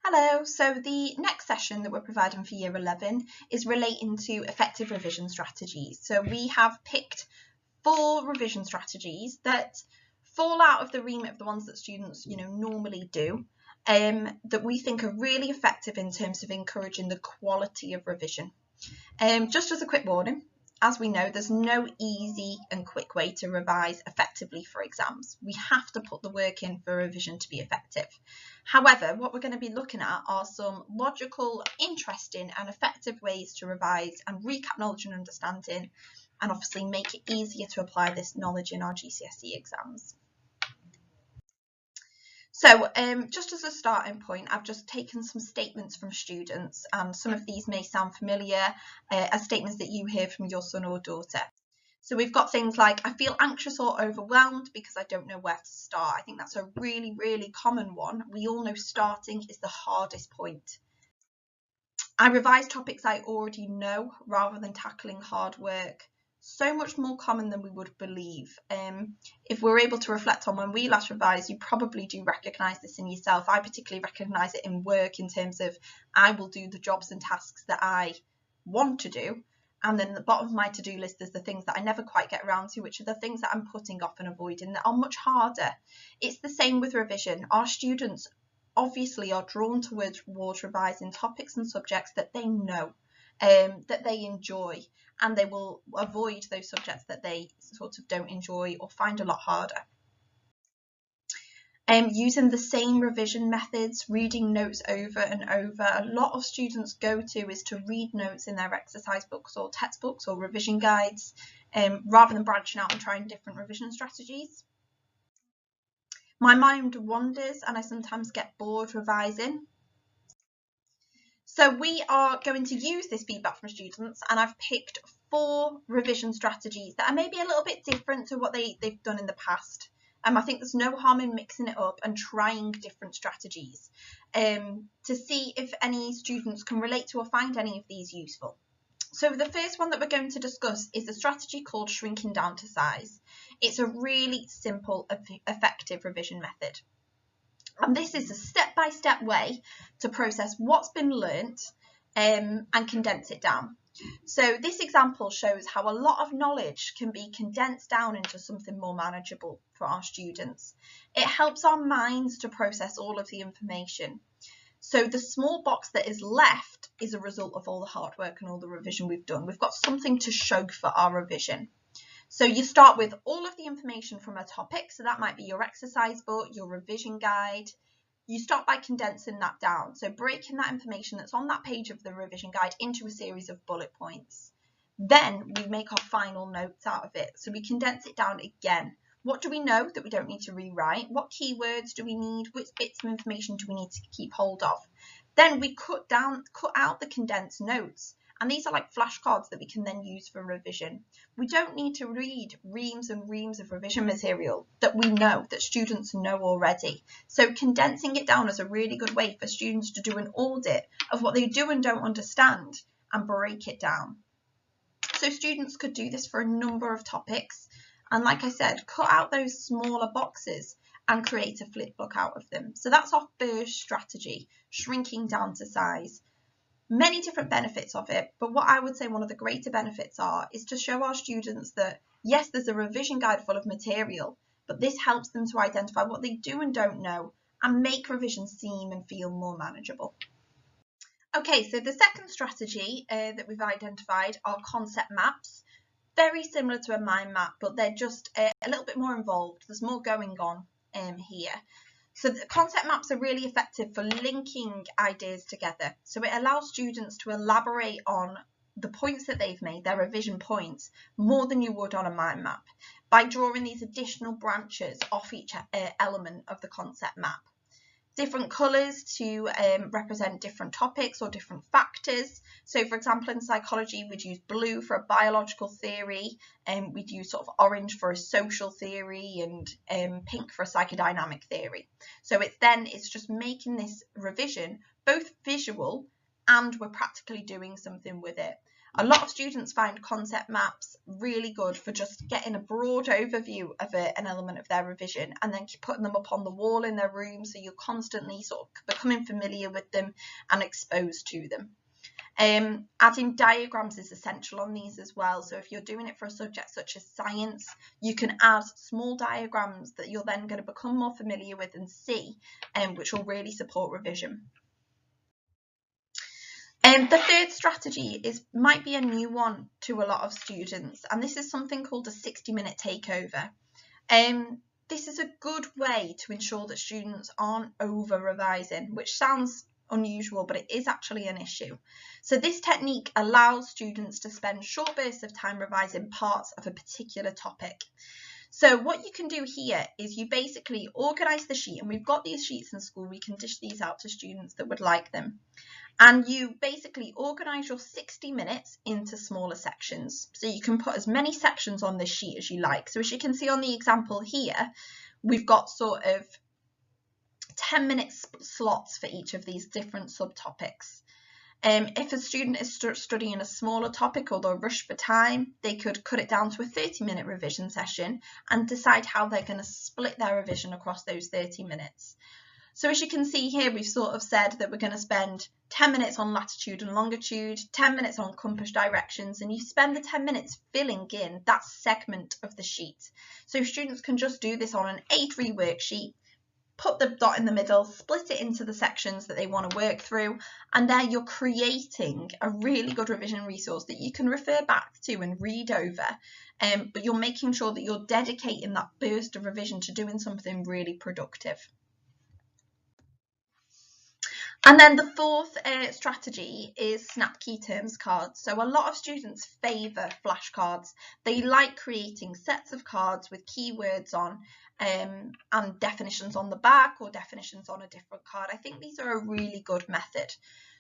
Hello, so the next session that we're providing for Year 11 is relating to effective revision strategies. So we have picked 4 revision strategies that fall out of the remit of the ones that students normally do, that we think are really effective in terms of encouraging the quality of revision. Just as a quick warning, as we know, there's no easy and quick way to revise effectively for exams. We have to put the work in for revision to be effective. However, what we're going to be looking at are some logical, interesting and effective ways to revise and recap knowledge and understanding, and obviously make it easier to apply this knowledge in our GCSE exams. So just as a starting point, I've just taken some statements from students, and some of these may sound familiar as statements that you hear from your son or daughter. So we've got things like, I feel anxious or overwhelmed because I don't know where to start. I think that's a really, really common one. We all know starting is the hardest point. I revise topics I already know rather than tackling hard work. So much more common than we would believe. If we're able to reflect on when we last revised, you probably do recognise this in yourself. I particularly recognise it in work in terms of I will do the jobs and tasks that I want to do, and then at the bottom of my to-do list there's the things that I never quite get around to, which are the things that I'm putting off and avoiding that are much harder. It's the same with revision. Our students obviously are drawn towards revising topics and subjects that they know, that they enjoy, and they will avoid those subjects that they sort of don't enjoy or find a lot harder. Using the same revision methods, reading notes over and over. A lot of students go to is to read notes in their exercise books or textbooks or revision guides, rather than branching out and trying different revision strategies. My mind wanders and I sometimes get bored revising. So we are going to use this feedback from students, and I've picked 4 revision strategies that are maybe a little bit different to what they've done in the past. I think there's no harm in mixing it up and trying different strategies to see if any students can relate to or find any of these useful. So the first one that we're going to discuss is a strategy called shrinking down to size. It's a really simple, effective revision method. And this is a step-by-step way to process what's been learnt and condense it down. So this example shows how a lot of knowledge can be condensed down into something more manageable for our students. It helps our minds to process all of the information. So the small box that is left is a result of all the hard work and all the revision we've done. We've got something to show for our revision. So you start with all of the information from a topic. So that might be your exercise book, your revision guide. You start by condensing that down. So breaking that information that's on that page of the revision guide into a series of bullet points. Then we make our final notes out of it. So we condense it down again. What do we know that we don't need to rewrite? What keywords do we need? Which bits of information do we need to keep hold of? Then we cut out the condensed notes. And these are like flashcards that we can then use for revision. We don't need to read reams and reams of revision material that we know, that students know already. So condensing it down is a really good way for students to do an audit of what they do and don't understand and break it down. So students could do this for a number of topics. And like I said, cut out those smaller boxes and create a flip book out of them. So that's our first strategy, shrinking down to size. Many different benefits of it, but what I would say one of the greater benefits is to show our students that yes, there's a revision guide full of material, but this helps them to identify what they do and don't know and make revision seem and feel more manageable. Okay, so the second strategy that we've identified are concept maps. Very similar to a mind map, but they're just a little bit more involved. There's more going on here. So the concept maps are really effective for linking ideas together. So it allows students to elaborate on the points that they've made, their revision points, more than you would on a mind map, by drawing these additional branches off each element of the concept map. Different colours to represent different topics or different factors. So for example, in psychology, we'd use blue for a biological theory, and we'd use sort of orange for a social theory, and pink for a psychodynamic theory. So it's just making this revision both visual and we're practically doing something with it. A lot of students find concept maps really good for just getting a broad overview of an element of their revision and then putting them up on the wall in their room, so you're constantly sort of becoming familiar with them and exposed to them. Adding diagrams is essential on these as well. So if you're doing it for a subject such as science, you can add small diagrams that you're then going to become more familiar with and see, which will really support revision. The third strategy might be a new one to a lot of students, and this is something called a 60-minute takeover. This is a good way to ensure that students aren't over-revising, which sounds unusual, but it is actually an issue. So this technique allows students to spend short bursts of time revising parts of a particular topic. So what you can do here is you basically organise the sheet, and we've got these sheets in school, we can dish these out to students that would like them. And you basically organise your 60 minutes into smaller sections. So you can put as many sections on this sheet as you like. So as you can see on the example here, we've got sort of 10-minute slots for each of these different subtopics. If a student is studying a smaller topic or they're rushed for time, they could cut it down to a 30-minute revision session and decide how they're going to split their revision across those 30 minutes. So as you can see here, we've sort of said that we're going to spend 10 minutes on latitude and longitude, 10 minutes on compass directions, and you spend the 10 minutes filling in that segment of the sheet. So students can just do this on an A3 worksheet, put the dot in the middle, split it into the sections that they want to work through, and there you're creating a really good revision resource that you can refer back to and read over, but you're making sure that you're dedicating that burst of revision to doing something really productive. And then the fourth strategy is snap key terms cards. So a lot of students favour flashcards. They like creating sets of cards with keywords on and definitions on the back or definitions on a different card. I think these are a really good method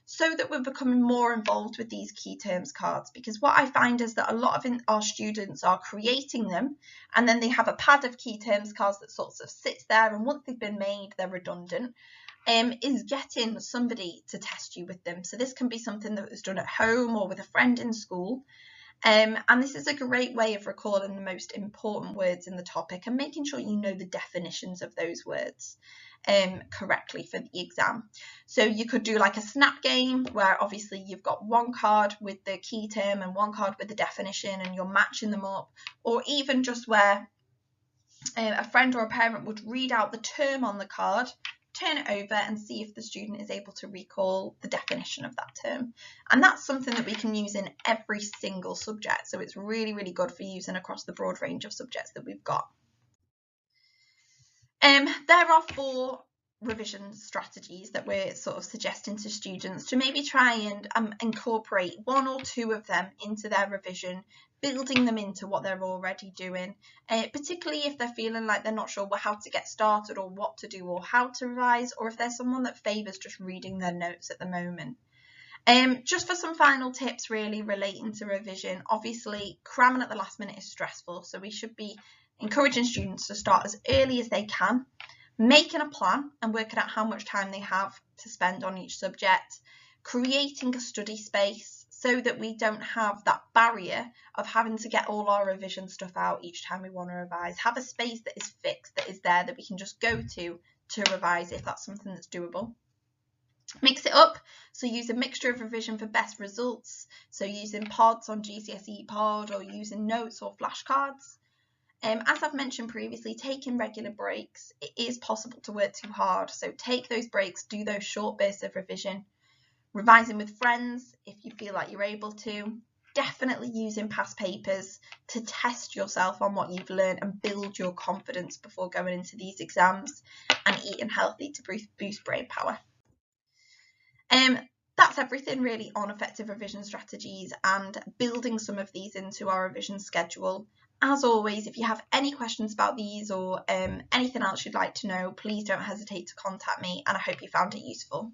so that we're becoming more involved with these key terms cards, because what I find is that a lot of our students are creating them and then they have a pad of key terms cards that sort of sits there, and once they've been made, they're redundant. Is getting somebody to test you with them. So this can be something that was done at home or with a friend in school. And this is a great way of recalling the most important words in the topic and making sure you know the definitions of those words correctly for the exam. So you could do like a snap game where obviously you've got one card with the key term and one card with the definition and you're matching them up, or even just where a friend or a parent would read out the term on the card, turn it over and see if the student is able to recall the definition of that term. And that's something that we can use in every single subject. So it's really, really good for using across the broad range of subjects that we've got. There are 4 revision strategies that we're sort of suggesting to students to maybe try and incorporate 1 or 2 of them into their revision, building them into what they're already doing, particularly if they're feeling like they're not sure how to get started or what to do or how to revise, or if there's someone that favours just reading their notes at the moment. Just for some final tips really relating to revision, obviously cramming at the last minute is stressful, so we should be encouraging students to start as early as they can, making a plan and working out how much time they have to spend on each subject, creating a study space so that we don't have that barrier of having to get all our revision stuff out each time we want to revise. Have a space that is fixed, that is there, that we can just go to revise if that's something that's doable. Mix it up, so use a mixture of revision for best results, so using pods on GCSE pod or using notes or flashcards. As I've mentioned previously, taking regular breaks. It is possible to work too hard, so take those breaks, do those short bursts of revision. Revising with friends if you feel like you're able to. Definitely using past papers to test yourself on what you've learned and build your confidence before going into these exams, and eating healthy to boost brain power. That's everything really on effective revision strategies and building some of these into our revision schedule. As always, if you have any questions about these or anything else you'd like to know, please don't hesitate to contact me, and I hope you found it useful.